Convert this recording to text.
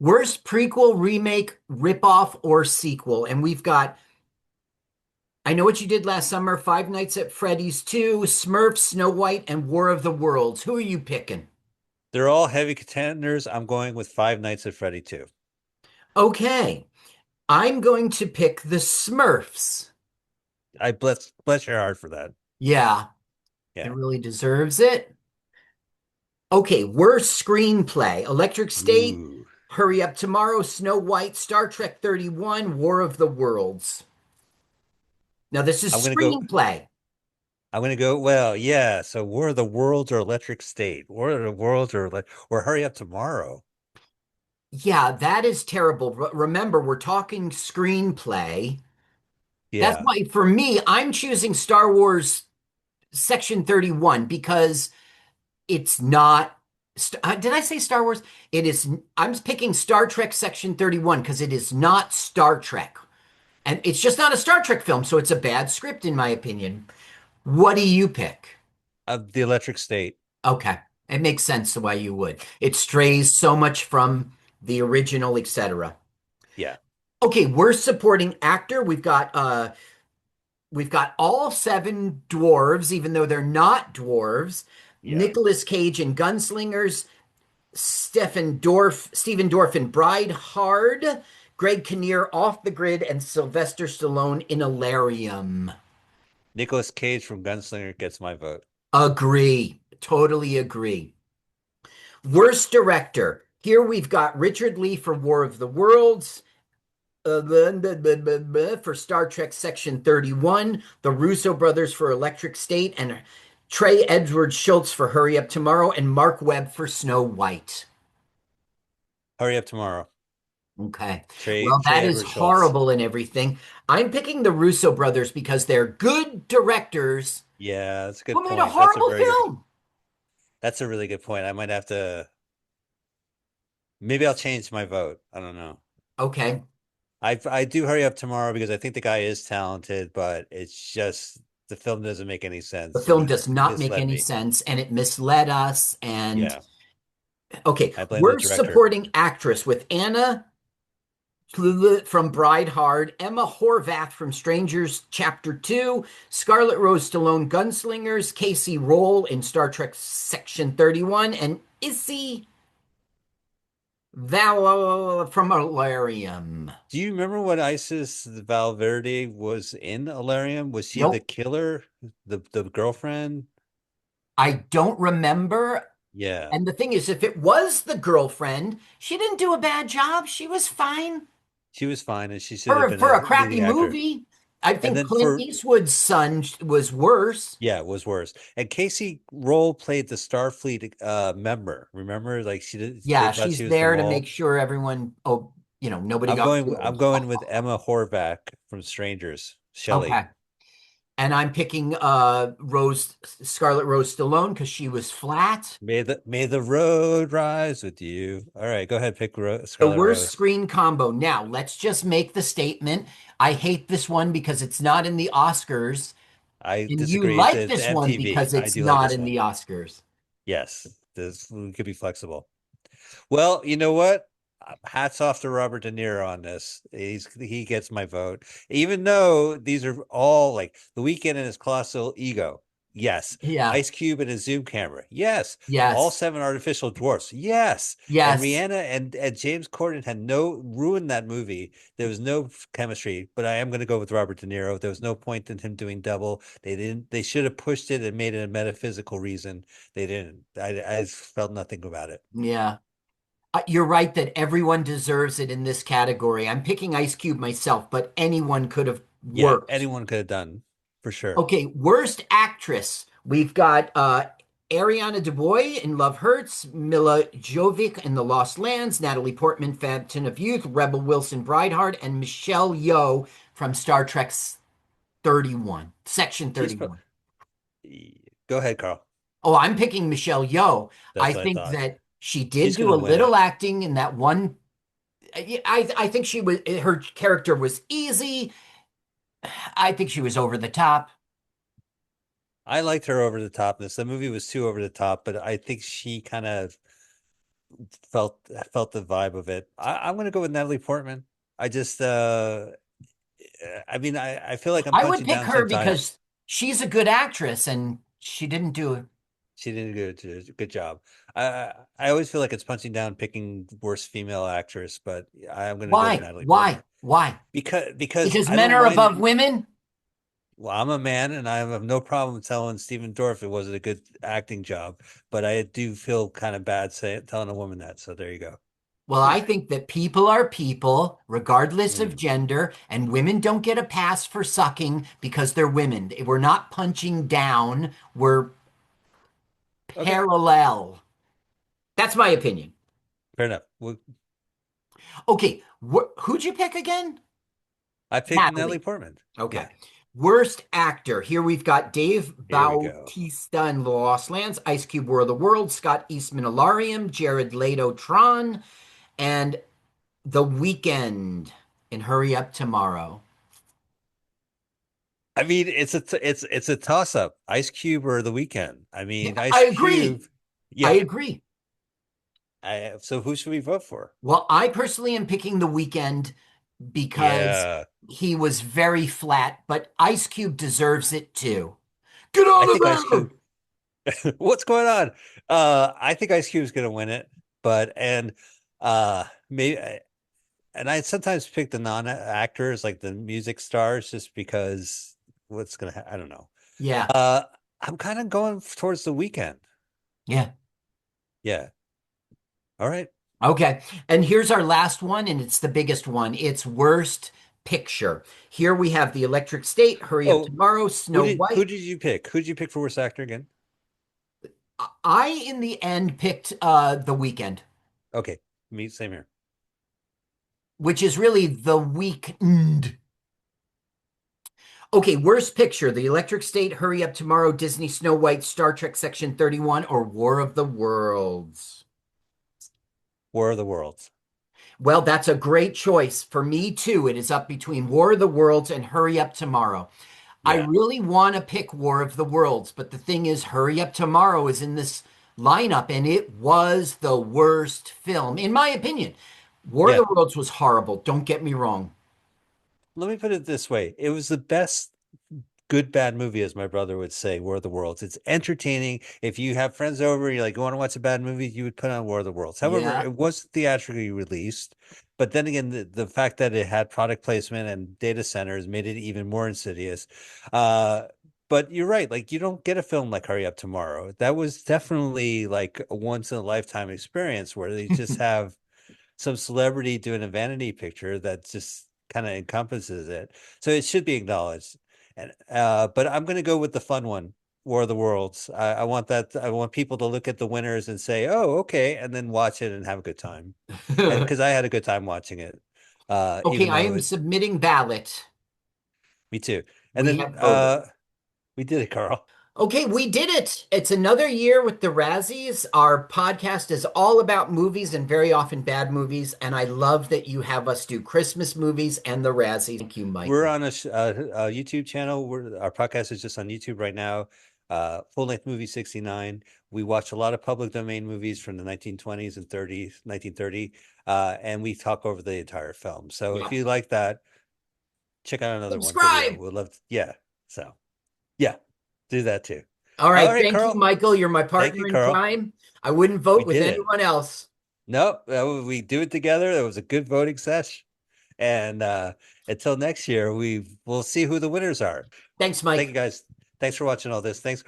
Worst prequel, remake, ripoff, or sequel. And we've got I Know What You Did Last Summer, Five Nights at Freddy's 2, Smurfs, Snow White, and War of the Worlds. Who are you picking? They're all heavy contenders. I'm going with Five Nights at Freddy 2. Okay, I'm going to pick the Smurfs. I bless your heart for that. Yeah, it Yeah. really deserves it. Okay, worst screenplay, Electric State, Ooh. Hurry Up Tomorrow, Snow White, Star Trek 31, War of the Worlds. Now, this is I'm gonna go. screenplay. I'm gonna go. Well, yeah. So War of the Worlds or Electric State? War of the Worlds or Hurry Up Tomorrow? Yeah, that is terrible. Remember, we're talking screenplay. That's Yeah. why, for me, I'm choosing Star Wars Section 31 because it's not. Did I say Star Wars? It is. I'm picking Star Trek Section 31 because it is not Star Trek. And it's just not a Star Trek film, so it's a bad script, in my opinion. What do you pick? Of the Electric State. Okay. It makes sense the way you would. It strays so much from the original, etc. Yeah. Okay, worst supporting actor. We've got all seven dwarves, even though they're not dwarves. Yeah. Nicolas Cage in Gunslingers, Stephen Dorff in Bride Hard, Greg Kinnear Off the Grid, and Sylvester Stallone in Alarium. Nicolas Cage from Gunslinger gets my vote. Agree. Totally agree. Worst director. Here we've got Richard Lee for War of the Worlds, for Star Trek Section 31, the Russo brothers for Electric State, and Trey Edward Schultz for Hurry Up Tomorrow, and Mark Webb for Snow White. Hurry Up Tomorrow. Okay. Well, Trey that is Edward Schultz. horrible and everything. I'm picking the Russo brothers because they're good directors Yeah, that's a who good made a point. That's a horrible very good. film. That's a really good point. I might have to. Maybe I'll change my vote. I don't know. Okay. I do Hurry Up Tomorrow because I think the guy is talented, but it's just the film doesn't make any The sense. film He does not make misled any me. sense and it misled us. And Yeah, okay, I blame the worst director. supporting actress with Anna from Bride Hard, Emma Horvath from Strangers Chapter 2, Scarlett Rose Stallone Gunslingers, Casey Roll in Star Trek Section 31, and Issy Val from Alarium. Do you remember when Isis Valverde was in Alarium? Was she the Nope. killer, the girlfriend? I don't remember. Yeah, And the thing is, if it was the girlfriend, she didn't do a bad job. She was fine she was fine, and she should have for been for a a crappy leading actor. movie. I And think then Clint for Eastwood's son was worse. Yeah, it was worse. And Casey Roll played the Starfleet member. Remember, like they Yeah, thought she's she was the there to make mole. sure everyone, nobody got I'm killed. going with Emma Horvath from Strangers, Shelley. Okay. And I'm picking Scarlett Rose Stallone because she was flat. May the road rise with you. All right, go ahead, pick The Scarlet worst Rose. screen combo. Now, let's just make the statement. I hate this one because it's not in the Oscars, I and you disagree. like It's this one MTV. because I it's do like not this in one. the Oscars. Yes, this we could be flexible. Well, you know what? Hats off to Robert De Niro on this. He gets my vote, even though these are all like The Weeknd and his colossal ego. Yes. Yeah. Ice Cube and his Zoom camera. Yes. All Yes. seven artificial dwarfs. Yes. And Yes. Rihanna and James Corden had no ruined that movie. There was no chemistry, but I am going to go with Robert De Niro. There was no point in him doing double. They didn't. They should have pushed it and made it a metaphysical reason. They didn't. I felt nothing about it. Yeah. You're right that everyone deserves it in this category. I'm picking Ice Cube myself, but anyone could have Yeah, worked. anyone could have done for sure. Okay, worst actress. We've got Ariana DeBoy in Love Hurts, Mila Jovic in The Lost Lands, Natalie Portman, Fountain of Youth, Rebel Wilson, Bridehart, and Michelle Yeoh from Star Trek 31, Section She's 31. go ahead, Carl. Oh, I'm picking Michelle Yeoh. I That's what I think thought. that she did She's do gonna a win little it. acting in that one. I think her character was easy. I think she was over the top. I liked her over the topness. The movie was too over the top, but I think she kind of felt felt the vibe of it. I'm gonna go with Natalie Portman. I just I mean I feel like I'm I would punching pick down her sometimes. because she's a good actress and she didn't do it. She did a good job. I always feel like it's punching down picking worst female actress, but I'm gonna go with Why? Natalie Why? Portman Why? because Because I men don't are mind. above women? Well, I'm a man and I have no problem telling Stephen Dorff it wasn't a good acting job, but I do feel kind of bad saying telling a woman that. So there you go. Well, I think that people are people, regardless of Mm, gender, and women don't get a pass for sucking because they're women. We're not punching down, we're okay, parallel. That's my opinion. fair enough. Well, Okay, who'd you pick again? I picked Natalie Natalie. Portman. Okay. Yeah, Worst actor. Here we've got Dave here we go. Bautista in Lost Lands, Ice Cube War of the World, Scott Eastman Alarium, Jared Leto Tron, and The Weekend in Hurry Up Tomorrow. I mean, it's a toss up. Ice Cube or The Weeknd. I Yeah, mean, I Ice agree. Cube. I Yeah. agree. So who should we vote for? Well, I personally am picking The Weekend because Yeah, he was very flat, but Ice Cube deserves it too. Get I on think Ice the Cube. What's going on? I think Ice Cube's gonna win it, but maybe and I sometimes pick the non-actors like the music stars just because I don't know. Yeah, Uh, I'm kind of going towards The Weekend. yeah. Yeah. All right. Okay. And here's our last one, and it's the biggest one. It's worst picture. Here we have The Electric State, Hurry Up Oh, Tomorrow, Snow who White. did you pick? Who did you pick for worst actor again? I, in the end, picked The Weekend, Okay, me same here. which is really The Weekend. Okay, worst picture: The Electric State, Hurry Up Tomorrow, Disney, Snow White, Star Trek Section 31, or War of the Worlds. War of the Worlds. Well, that's a great choice. For me, too, it is up between War of the Worlds and Hurry Up Tomorrow. I Yeah. really want to pick War of the Worlds, but the thing is, Hurry Up Tomorrow is in this lineup, and it was the worst film, in my opinion. War of Yeah. the Worlds was horrible. Don't get me wrong. Let me put it this way. It was the best good bad movie, as my brother would say, War of the Worlds. It's entertaining. If you have friends over, you're like, you want to watch a bad movie, you would put on War of the Worlds. However, Yeah. it was theatrically released. But then again, the fact that it had product placement and data centers made it even more insidious. Uh, but you're right. Like, you don't get a film like Hurry Up Tomorrow. That was definitely like a once in a lifetime experience where they just have some celebrity doing a vanity picture that just kind of encompasses it. So it should be acknowledged. And but I'm going to go with the fun one, War of the Worlds. I want that. I want people to look at the winners and say, "Oh, okay," and then watch it and have a good time. And because I had a good time watching it, Okay, even I though am it, submitting ballot. me too. And We then have voted. we did it, Carl. Okay, we did it. It's another year with the Razzies. Our podcast is all about movies and very often bad movies. And I love that you have us do Christmas movies and the Razzies. Thank you, We're Michael. on a YouTube channel. Our podcast is just on YouTube right now. Full length movie 69. We watch a lot of public domain movies from the 1920s and 30s, 1930, and we talk over the entire film. So if Yeah. you like that, check out another one video. Subscribe. We'd love to, yeah. So yeah, do that too. All All right. right, Thank you, Carl. Michael. You're my Thank you, partner in Carl. crime. I wouldn't We vote with did it. anyone else. Nope, we do it together. That was a good voting session. And until next year, we'll see who the winners are. Thanks, Thank Mike. you guys. Thanks for watching all this. Thanks.